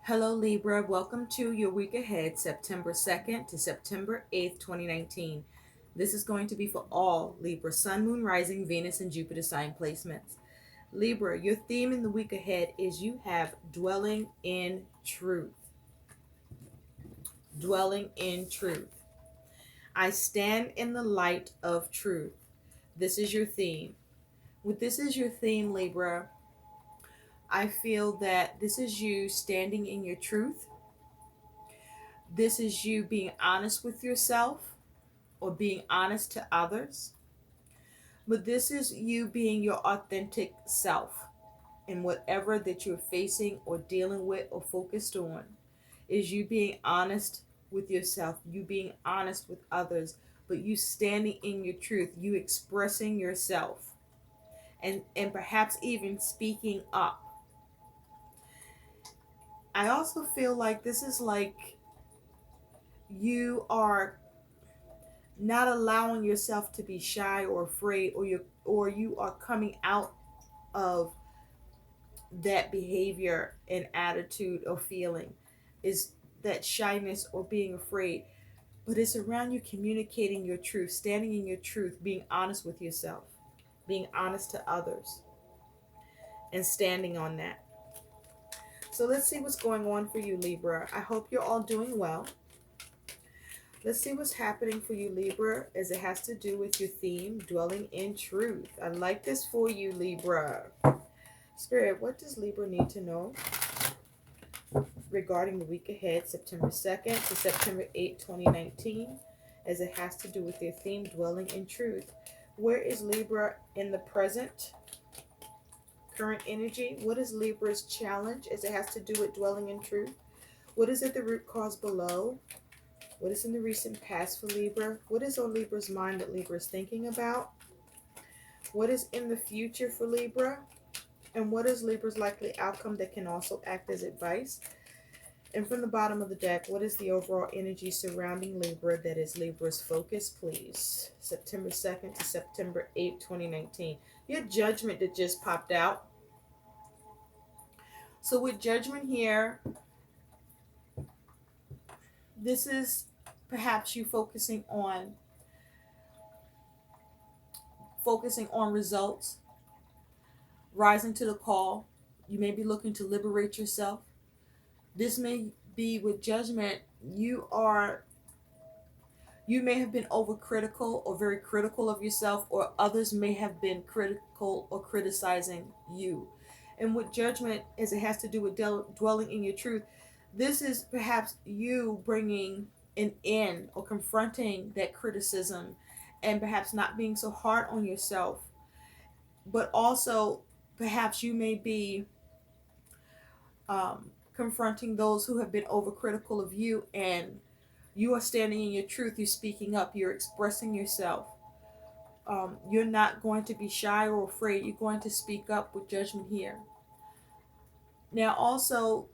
Hello, Libra. Welcome to your week ahead, September 2nd to September 8th, 2019. This is going to be for all Libra, Sun, Moon, Rising, Venus, and Jupiter sign placements. Libra, your theme in the week ahead is you have dwelling in truth. Dwelling in truth. I stand in the light of truth. This is your theme. With this is your theme, Libra, I feel that this is you standing in your truth. This is you being honest with yourself or being honest to others. But this is you being your authentic self in whatever that you're facing or dealing with or focused on. Is you being honest with yourself, you being honest with others, but you standing in your truth, you expressing yourself and perhaps even speaking up. I also feel like this is like you are not allowing yourself to be shy or afraid, or you are coming out of that behavior and attitude or feeling, is that shyness or being afraid, but it's around you communicating your truth, standing in your truth, being honest with yourself, being honest to others, and standing on that. So let's see what's going on for you, Libra. I hope you're all doing well. Let's see what's happening for you, Libra, as it has to do with your theme, dwelling in truth. I like this for you, Libra. Spirit, what does Libra need to know regarding the week ahead, September 2nd to September 8th, 2019, as it has to do with their theme, dwelling in truth? Where is Libra in the present, current energy? What is Libra's challenge as it has to do with dwelling in truth? What is at the root cause below? What is in the recent past for Libra? What is on Libra's mind that Libra is thinking about? What is in the future for Libra? And what is Libra's likely outcome that can also act as advice? And from the bottom of the deck, what is the overall energy surrounding Libra that is Libra's focus, please? September 2nd to September 8th, 2019. Your judgment that just popped out. So with judgment here, this is perhaps you focusing on results, rising to the call. You may be looking to liberate yourself. This may be with judgment. You may have been overcritical or very critical of yourself, or others may have been critical or criticizing you. And with judgment, as it has to do with dwelling in your truth, this is perhaps you bringing an end or confronting that criticism and perhaps not being so hard on yourself. But also, perhaps you may be confronting those who have been overcritical of you, and you are standing in your truth. You're speaking up. You're expressing yourself. You're not going to be shy or afraid. You're going to speak up with judgment here. Now, also,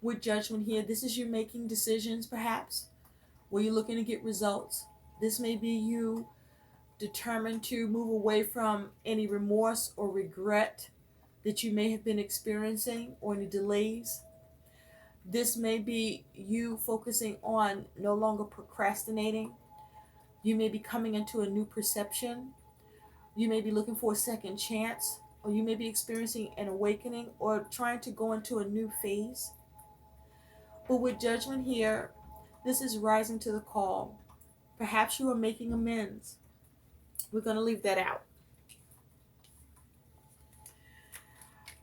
with judgment here, this is you making decisions, perhaps, where you're looking to get results. This may be you determined to move away from any remorse or regret that you may have been experiencing or any delays. This may be you focusing on no longer procrastinating. You may be coming into a new perception. You may be looking for a second chance, or you may be experiencing an awakening or trying to go into a new phase. But with judgment here, this is rising to the call. Perhaps you are making amends. We're going to leave that out.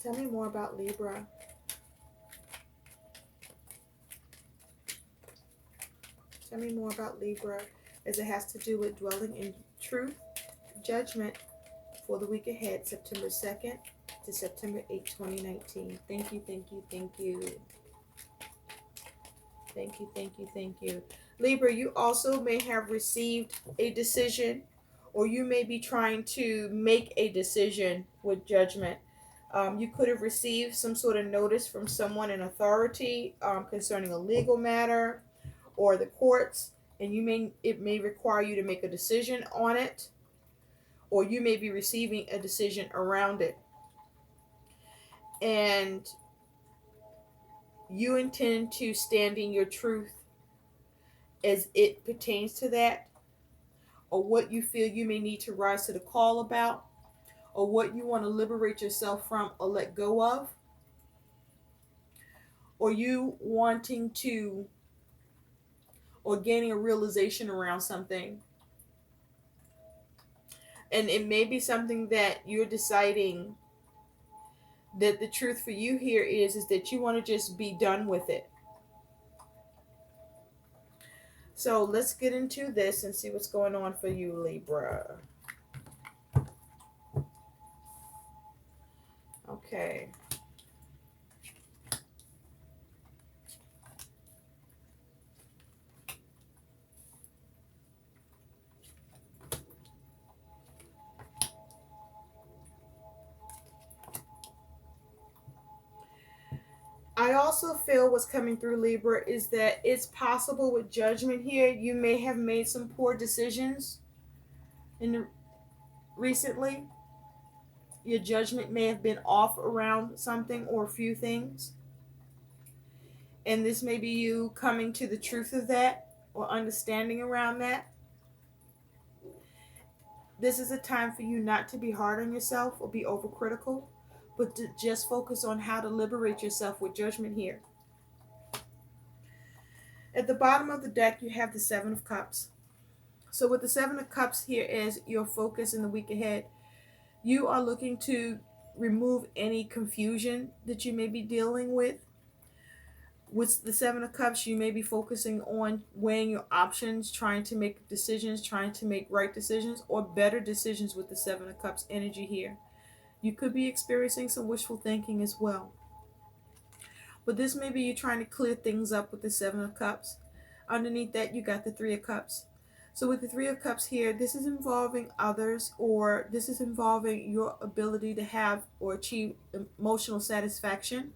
Tell me more about Libra. Tell me more about Libra as it has to do with dwelling in truth, judgment for the week ahead, September 2nd to September 8th, 2019. Thank you, thank you, thank you. Thank you, thank you, thank you. Libra, you also may have received a decision, or you may be trying to make a decision with judgment. You could have received some sort of notice from someone in authority concerning a legal matter or the courts, and it may require you to make a decision on it, or you may be receiving a decision around it. And You intend to stand in your truth as it pertains to that, or what you feel you may need to rise to the call about, or what you want to liberate yourself from or let go of, or you wanting to, or gaining a realization around something. And it may be something that you're deciding that the truth for you here is that you want to just be done with it. So let's get into this and see what's going on for you, Libra. Okay. I also feel what's coming through, Libra, is that it's possible with judgment here, you may have made some poor decisions in the, recently. Your judgment may have been off around something or a few things. And this may be you coming to the truth of that or understanding around that. This is a time for you not to be hard on yourself or be overcritical, but to just focus on how to liberate yourself with judgment here. At the bottom of the deck, you have the Seven of Cups. So with the Seven of Cups here as your focus in the week ahead, you are looking to remove any confusion that you may be dealing with. With the Seven of Cups, you may be focusing on weighing your options, trying to make decisions, trying to make right decisions or better decisions with the Seven of Cups energy here. You could be experiencing some wishful thinking as well. But this may be you trying to clear things up with the Seven of Cups. Underneath that, you got the Three of Cups. So with the Three of Cups here, this is involving others, or this is involving your ability to have or achieve emotional satisfaction.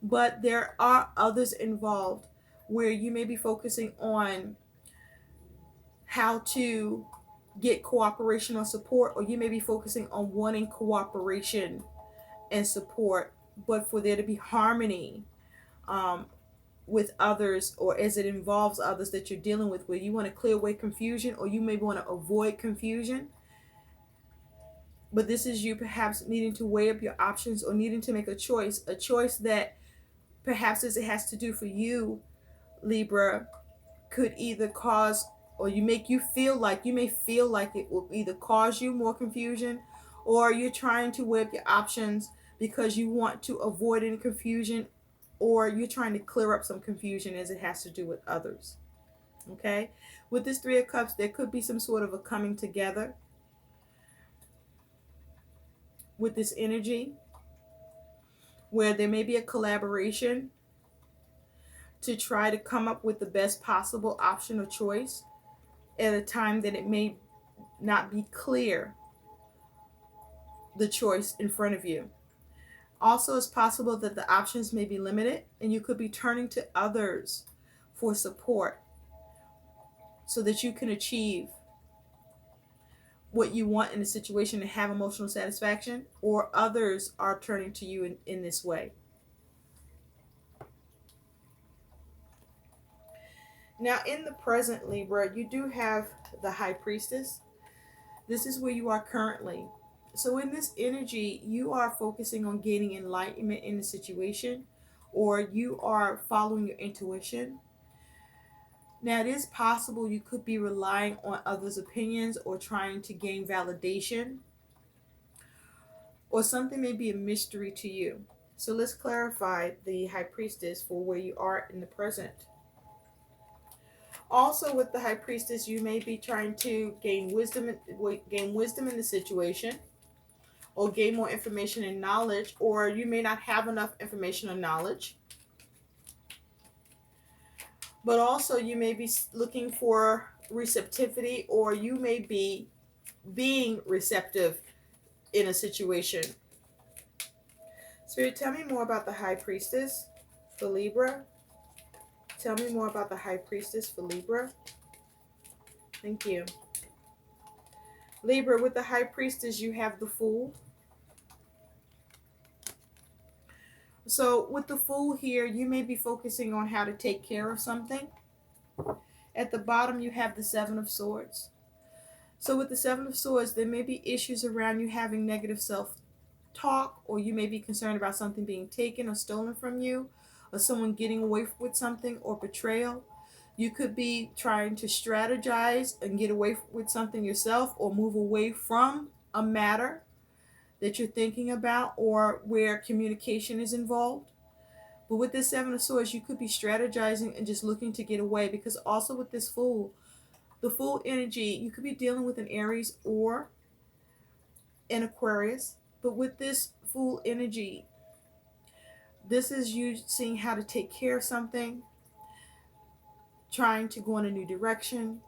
But there are others involved where you may be focusing on how to get cooperation or support, or you may be focusing on wanting cooperation and support, but for there to be harmony with others, or as it involves others that you're dealing with, where you want to clear away confusion or you may want to avoid confusion. But this is you perhaps needing to weigh up your options or needing to make a choice that perhaps as it has to do for you, Libra, could either cause, or you may feel like it will either cause you more confusion, or you're trying to weigh up your options because you want to avoid any confusion, or you're trying to clear up some confusion as it has to do with others. Okay? With this Three of Cups, there could be some sort of a coming together with this energy, where there may be a collaboration to try to come up with the best possible option or choice at a time that it may not be clear the choice in front of you. Also, it's possible that the options may be limited and you could be turning to others for support so that you can achieve what you want in a situation and have emotional satisfaction, or others are turning to you in this way. Now, in the present, Libra, you do have the High Priestess. This is where you are currently. So in this energy, you are focusing on gaining enlightenment in the situation, or you are following your intuition. Now, it is possible you could be relying on others' opinions or trying to gain validation, or something may be a mystery to you. So let's clarify the High Priestess for where you are in the present. Also, with the High Priestess, you may be trying to gain wisdom in the situation, or gain more information and knowledge, or you may not have enough information or knowledge. But also, you may be looking for receptivity, or you may be being receptive in a situation. Spirit, tell me more about the High Priestess for Libra. Tell me more about the High Priestess for Libra. Thank you. Libra, with the High Priestess, you have the Fool. So with the Fool here, you may be focusing on how to take care of something. At the bottom, you have the Seven of Swords. So with the Seven of Swords, there may be issues around you having negative self-talk, or you may be concerned about something being taken or stolen from you, or someone getting away with something, or betrayal. You could be trying to strategize and get away with something yourself, or move away from a matter that you're thinking about, or where communication is involved. But with this Seven of Swords, you could be strategizing and just looking to get away, because also with this Fool, the Fool energy, you could be dealing with an Aries or an Aquarius. But with this Fool energy, this is you seeing how to take care of something, trying to go in a new direction.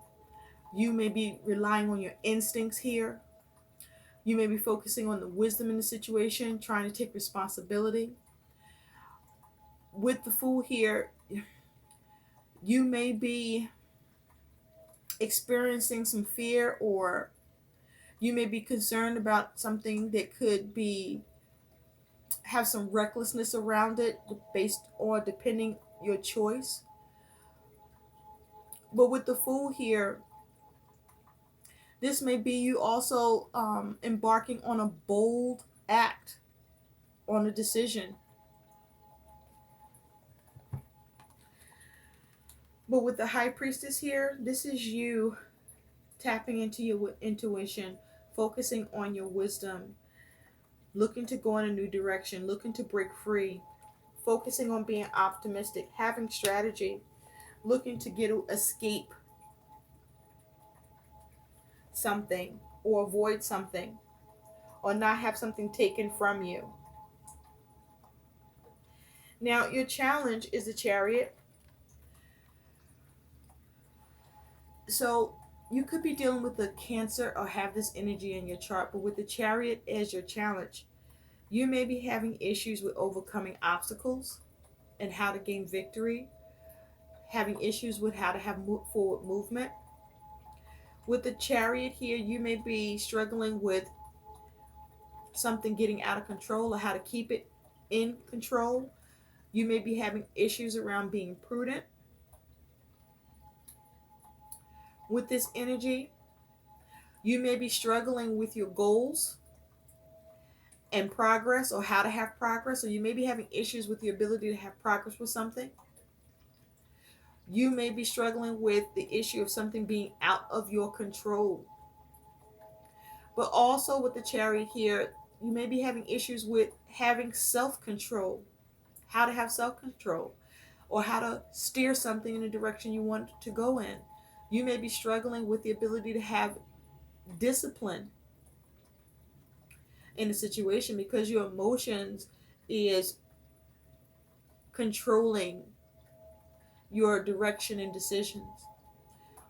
You may be relying on your instincts here. You may be focusing on the wisdom in the situation, trying to take responsibility. With the Fool here, you may be experiencing some fear, or you may be concerned about something that could be have some recklessness around it, based on depending your choice. But with the Fool here, this may be you also embarking on a bold act, on a decision. But with the High Priestess here, this is you tapping into your intuition, focusing on your wisdom, looking to go in a new direction, looking to break free, focusing on being optimistic, having strategy, looking to escape something, or avoid something, or not have something taken from you. Now, your challenge is the Chariot. So you could be dealing with a Cancer or have this energy in your chart, but with the Chariot as your challenge, you may be having issues with overcoming obstacles and how to gain victory, having issues with how to have forward movement. With the Chariot here, you may be struggling with something getting out of control, or how to keep it in control. You may be having issues around being prudent. With this energy, you may be struggling with your goals and progress, or how to have progress, or you may be having issues with the ability to have progress with something. You may be struggling with the issue of something being out of your control. But also with the Chariot here, you may be having issues with having self-control, how to have self-control, or how to steer something in the direction you want to go in. You may be struggling with the ability to have discipline in a situation, because your emotions is controlling your direction and decisions.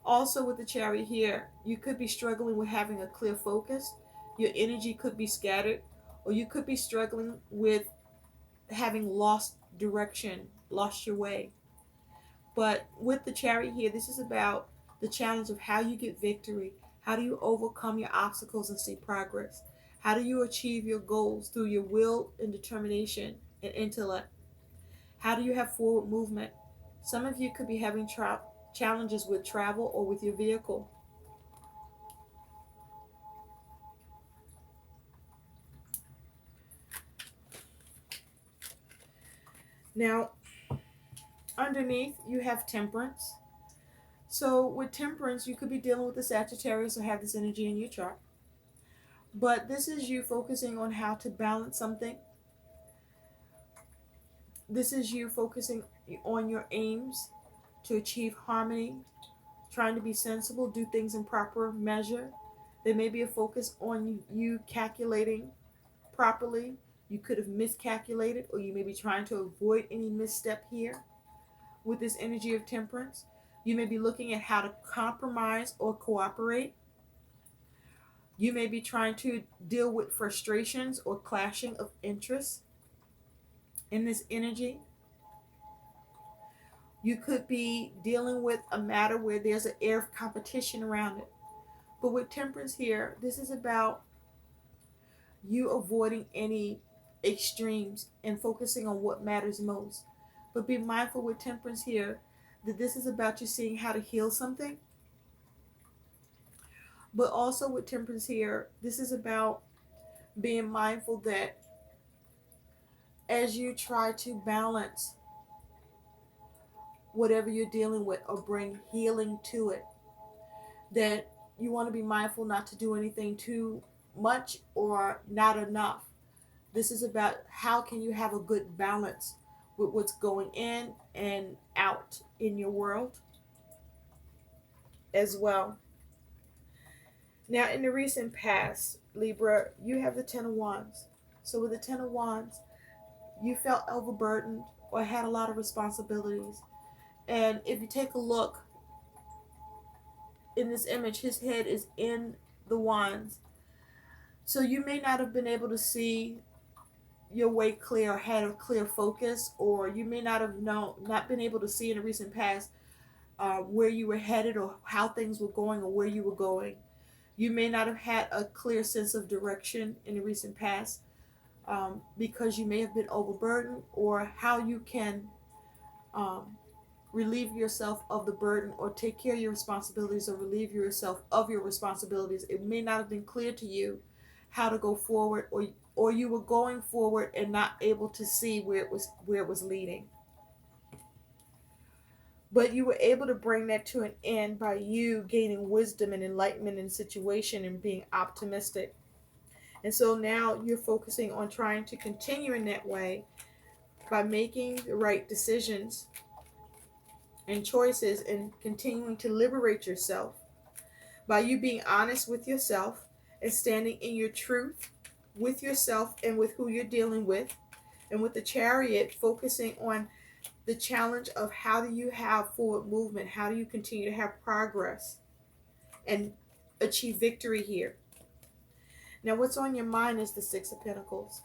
Also with the Chariot here, you could be struggling with having a clear focus. Your energy could be scattered, or you could be struggling with having lost direction, lost your way. But with the Chariot here, this is about the challenge of how you get victory. How do you overcome your obstacles and see progress? How do you achieve your goals through your will and determination and intellect? How do you have forward movement? Some of you could be having challenges with travel or with your vehicle. Now, underneath, you have Temperance. So with Temperance, you could be dealing with the Sagittarius or have this energy in your chart. But this is you focusing on how to balance something. This is you focusing on your aims to achieve harmony, trying to be sensible, do things in proper measure. There may be a focus on you calculating properly. You could have miscalculated, or you may be trying to avoid any misstep here. With this energy of Temperance, you may be looking at how to compromise or cooperate. You may be trying to deal with frustrations or clashing of interests in this energy. You could be dealing with a matter where there's an air of competition around it. But with Temperance here, this is about you avoiding any extremes and focusing on what matters most. But be mindful with Temperance here that this is about you seeing how to heal something. But also with Temperance here, this is about being mindful that as you try to balance whatever you're dealing with or bring healing to it, that you want to be mindful not to do anything too much or not enough. This is about how can you have a good balance with what's going in and out in your world as well. Now, in the recent past, Libra, you have the Ten of Wands. So, with the Ten of Wands, you felt overburdened or had a lot of responsibilities. And if you take a look in this image, his head is in the wands. So, you may not have been able to see your way clear or had a clear focus, or you may not have not been able to see in the recent past where you were headed or how things were going or where you were going. You may not have had a clear sense of direction in the recent past because you may have been overburdened, or how you can um, relieve yourself of the burden or take care of your responsibilities or relieve yourself of your responsibilities. It may not have been clear to you how to go forward, or you were going forward and not able to see where it was leading. But you were able to bring that to an end by you gaining wisdom and enlightenment in the situation and being optimistic. And so now you're focusing on trying to continue in that way by making the right decisions and choices and continuing to liberate yourself by you being honest with yourself and standing in your truth with yourself and with who you're dealing with. And with the Chariot, focusing on the challenge of how do you have forward movement? How do you continue to have progress and achieve victory here? Now, what's on your mind is the Six of Pentacles.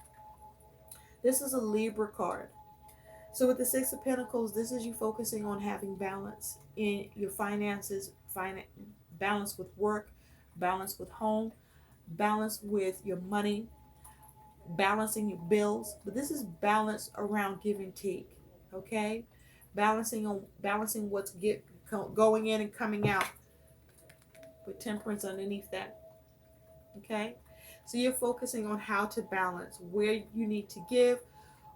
This is a Libra card. So with the Six of Pentacles, this is you focusing on having balance in your finances, balance with work, balance with home, balance with your money, balancing your bills. But this is balance around give and take, okay? Balancing what's going in and coming out, with Temperance underneath that, okay? So you're focusing on how to balance where you need to give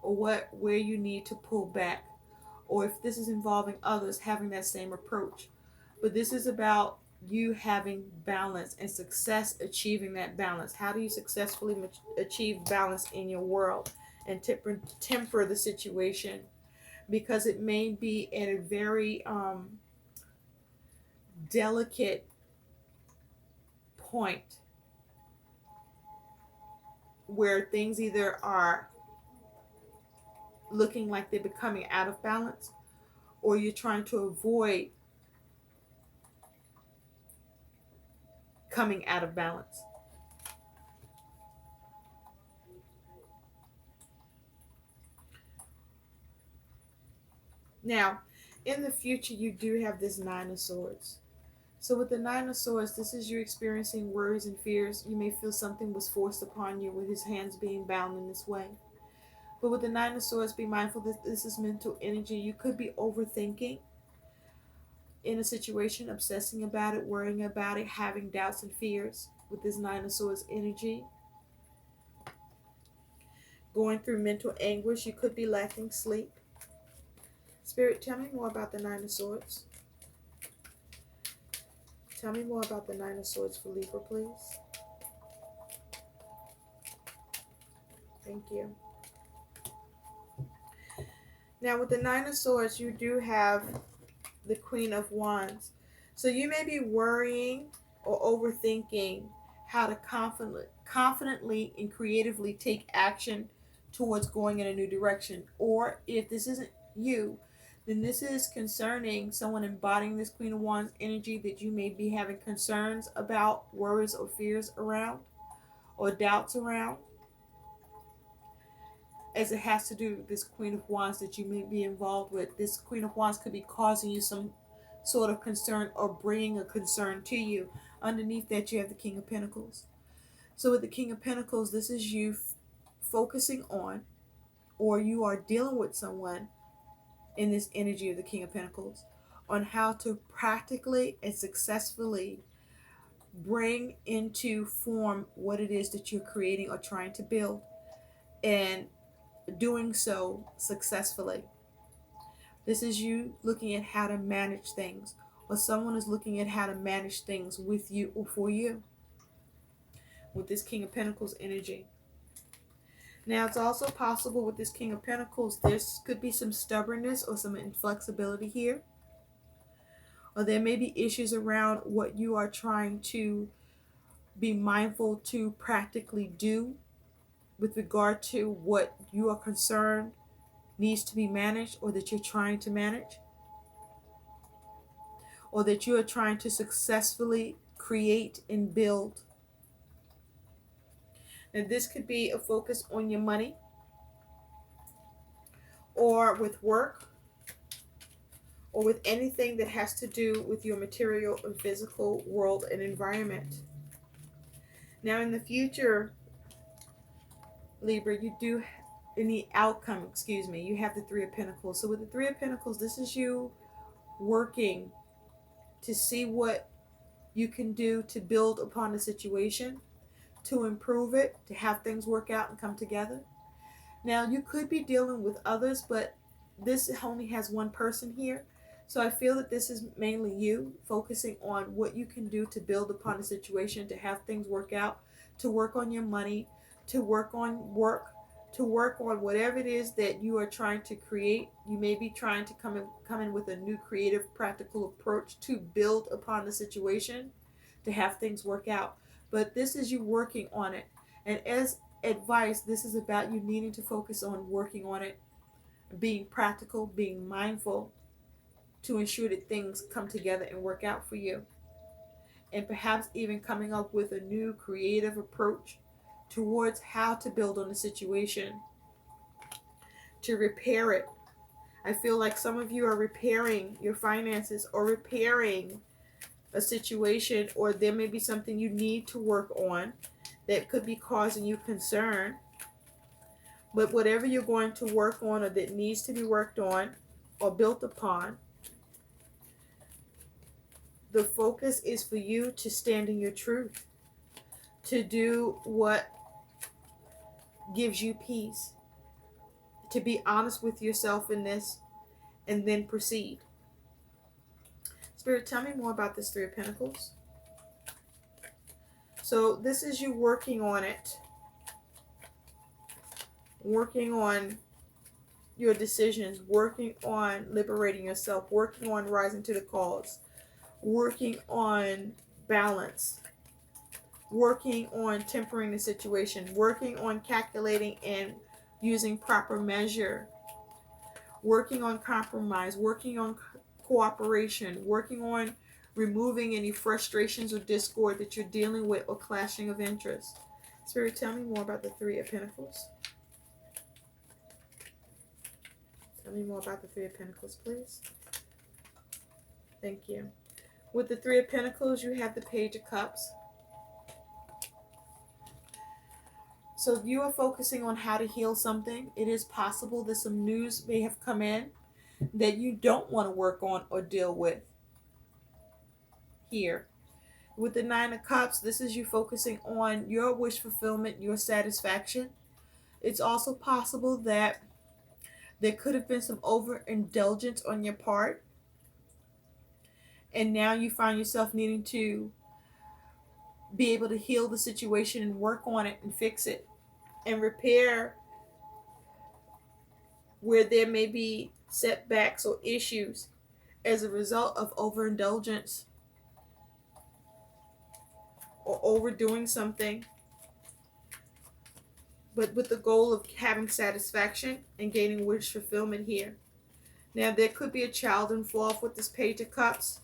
or where you need to pull back, or if this is involving others, having that same approach. But this is about you having balance and success achieving that balance. How do you successfully achieve balance in your world and temper the situation? Because it may be at a very delicate point where things either are looking like they're becoming out of balance, or you're trying to avoid coming out of balance. Now, in the future, you do have this Nine of Swords. So with the Nine of Swords, this is you experiencing worries and fears. You may feel something was forced upon you with his hands being bound in this way. But with the Nine of Swords, be mindful that this is mental energy. You could be overthinking in a situation, obsessing about it, worrying about it, having doubts and fears with this Nine of Swords energy. Going through mental anguish. You could be lacking sleep. Spirit, tell me more about the Nine of Swords. Tell me more about the Nine of Swords for Libra, please. Thank you. Now, with the Nine of Swords, you do have the Queen of Wands. So you may be worrying or overthinking how to confidently and creatively take action towards going in a new direction. Or if this isn't you, then this is concerning someone embodying this Queen of Wands energy that you may be having concerns about, worries or fears around, or doubts around, as it has to do with this Queen of Wands that you may be involved with. This Queen of Wands could be causing you some sort of concern or bringing a concern to you. Underneath that, you have the King of Pentacles. So with the King of Pentacles, this is you focusing on, or you are dealing with someone in this energy of the King of Pentacles, on how to practically and successfully bring into form what it is that you're creating or trying to build, and doing so successfully. This is you looking at how to manage things, or someone is looking at how to manage things with you or for you with this King of Pentacles energy. Now, it's also possible with this King of Pentacles, this could be some stubbornness or some inflexibility here. Or there may be issues around what you are trying to be mindful to practically do with regard to what you are concerned needs to be managed, or that you're trying to manage, or that you are trying to successfully create and build. Now, this could be a focus on your money, or with work, or with anything that has to do with your material and physical world and environment. Now, in the future, Libra, you do, in the outcome, you have the Three of Pentacles. So with the Three of Pentacles, this is you working to see what you can do to build upon the situation, to improve it, to have things work out and come together. Now, you could be dealing with others, but this only has one person here. So I feel that this is mainly you focusing on what you can do to build upon the situation, to have things work out, to work on your money, to work on work, to work on whatever it is that you are trying to create. You may be trying to come in with a new creative, practical approach to build upon the situation, to have things work out. But this is you working on it. And as advice, this is about you needing to focus on working on it, being practical, being mindful, to ensure that things come together and work out for you. And perhaps even coming up with a new creative approach towards how to build on the situation, to repair it. I feel like some of you are repairing your finances, or repairing a situation, or there may be something you need to work on that could be causing you concern. But whatever you're going to work on, or that needs to be worked on or built upon, the focus is for you to stand in your truth, to do what gives you peace, to be honest with yourself in this, and then proceed. Spirit, tell me more about this Three of Pentacles. So this is you working on it, working on your decisions, working on liberating yourself, working on rising to the cause, working on balance, working on tempering the situation, working on calculating and using proper measure, working on compromise, working on cooperation, working on removing any frustrations or discord that you're dealing with, or clashing of interest. Spirit, tell me more about the Three of Pentacles. Tell me more about the Three of Pentacles, please. Thank you. With the Three of Pentacles, you have the Page of Cups. So you are focusing on how to heal something. It is possible that some news may have come in that you don't want to work on or deal with here. With the Nine of Cups, this is you focusing on your wish fulfillment, your satisfaction. It's also possible that there could have been some overindulgence on your part, and now you find yourself needing to be able to heal the situation and work on it and fix it and repair where there may be setbacks or issues as a result of overindulgence or overdoing something, but with the goal of having satisfaction and gaining wish fulfillment here. Now, there could be a child involved with this Page of Cups,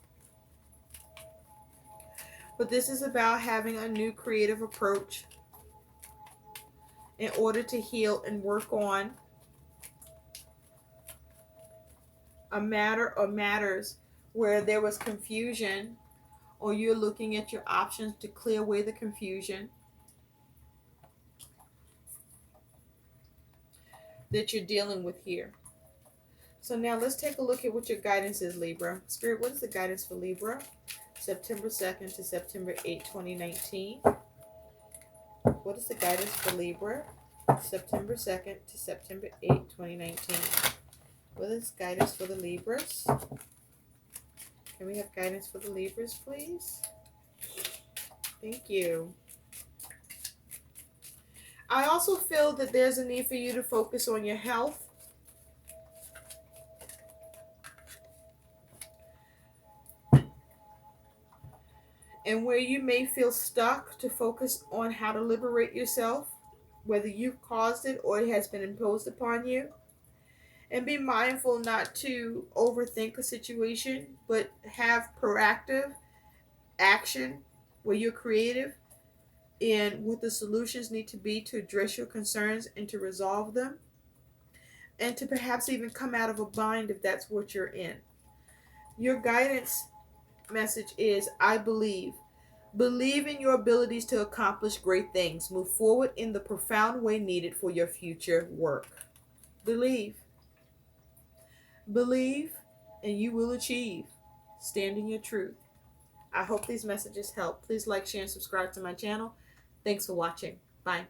but this is about having a new creative approach in order to heal and work on a matter or matters where there was confusion, or you're looking at your options to clear away the confusion. that you're dealing with here. So now let's take a look at what your guidance is, Libra. Spirit, what is the guidance for Libra? September 2nd to September 8, 2019. What is the guidance for Libra? September 2nd to September 8, 2019. What is guidance for the Libras? Can we have guidance for the Libras, please? Thank you. I also feel that there's a need for you to focus on your health. And where you may feel stuck, to focus on how to liberate yourself, whether you caused it or it has been imposed upon you. And be mindful not to overthink a situation, but have proactive action where you're creative in what the solutions need to be to address your concerns and to resolve them. And to perhaps even come out of a bind if that's what you're in. Your guidance message is, I believe. Believe in your abilities to accomplish great things. Move forward in the profound way needed for your future work. Believe. Believe, and you will achieve. Stand in your truth. I hope these messages help. Please like, share, and subscribe to my channel. Thanks for watching. Bye.